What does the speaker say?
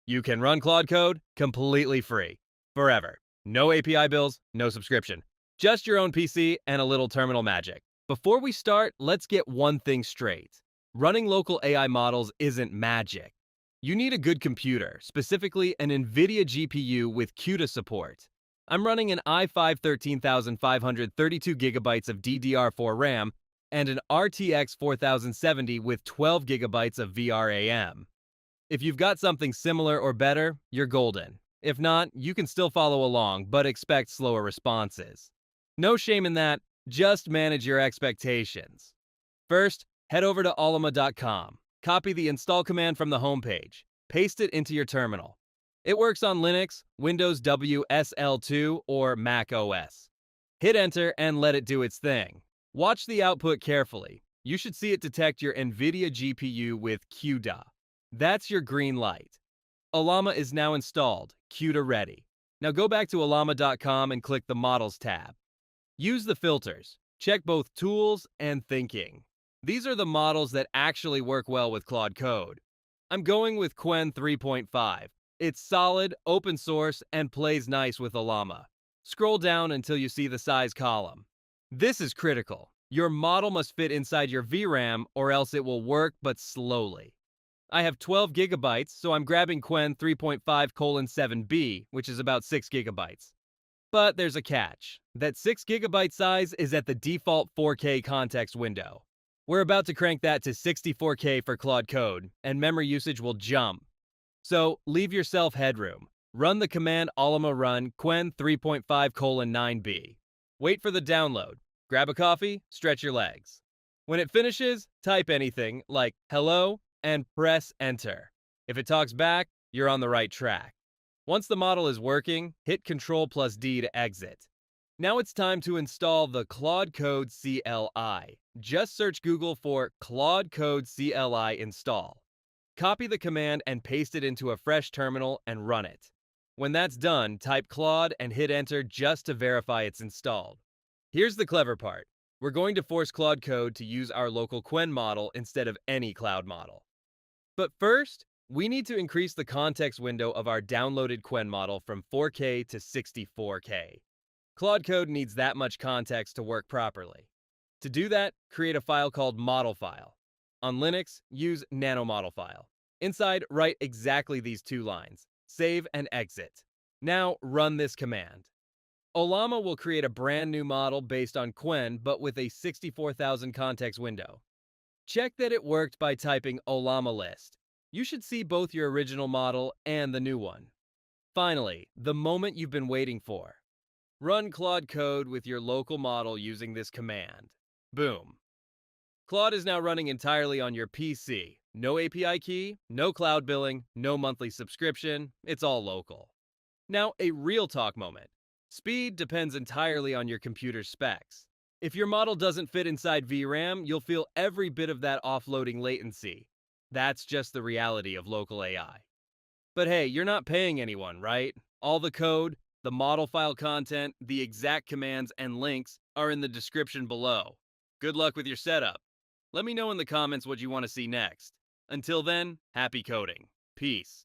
You can run Claude Code completely free, forever. No API bills, no subscription. Just your own PC and a little terminal magic. Before we start, let's get one thing straight. Running local AI models isn't magic. You need a good computer, specifically an NVIDIA GPU with CUDA support. I'm running an i5 13500 32GB of DDR4 RAM and an RTX 4070 with 12GB of VRAM. If you've got something similar or better, you're golden. If not, you can still follow along, but expect slower responses. No shame in that, just manage your expectations. First, head over to Ollama.com. Copy the install command from the homepage. Paste it into your terminal. It works on Linux, Windows WSL2, or macOS. Hit enter and let it do its thing. Watch the output carefully. You should see it detect your NVIDIA GPU with CUDA. That's your green light. Ollama is now installed, CUDA ready. Now go back to Ollama.com and click the Models tab. Use the filters. Check both Tools and Thinking. These are the models that actually work well with Claude Code. I'm going with Qwen 3.5. It's solid, open source, and plays nice with Ollama. Scroll down until you see the size column. This is critical. Your model must fit inside your VRAM or else it will work but slowly. I have 12 gigabytes, so I'm grabbing Qwen 3.5:7b, which is about 6 gigabytes. But there's a catch. That 6 gigabyte size is at the default 4K context window. We're about to crank that to 64K for Claude Code, and memory usage will jump. So leave yourself headroom. Run the command Ollama run Qwen 3.5:9b. Wait for the download. Grab a coffee, stretch your legs. When it finishes, type anything like hello and press enter. If it talks back, you're on the right track. Once the model is working, hit Ctrl+D to exit. Now it's time to install the Claude Code CLI. Just search Google for Claude Code CLI install. Copy the command and paste it into a fresh terminal and run it. When that's done, type Claude and hit enter just to verify it's installed. Here's the clever part. We're going to force Claude Code to use our local Qwen model instead of any cloud model. But first, we need to increase the context window of our downloaded Qwen model from 4K to 64K. Claude Code needs that much context to work properly. To do that, create a file called Modelfile. On Linux, use nano Modelfile. Inside, write exactly these two lines. Save and exit. Now run this command. Ollama will create a brand new model based on Qwen, but with a 64,000 context window. Check that it worked by typing Ollama list. You should see both your original model and the new one. Finally, the moment you've been waiting for. Run Claude Code with your local model using this command. Boom. Claude is now running entirely on your PC. No API key, no cloud billing, no monthly subscription. It's all local. Now, a real talk moment. Speed depends entirely on your computer's specs. If your model doesn't fit inside VRAM, you'll feel every bit of that offloading latency. That's just the reality of local AI. But hey, you're not paying anyone, right? All the code, the model file content, the exact commands, and links are in the description below. Good luck with your setup. Let me know in the comments what you want to see next. Until then, happy coding. Peace.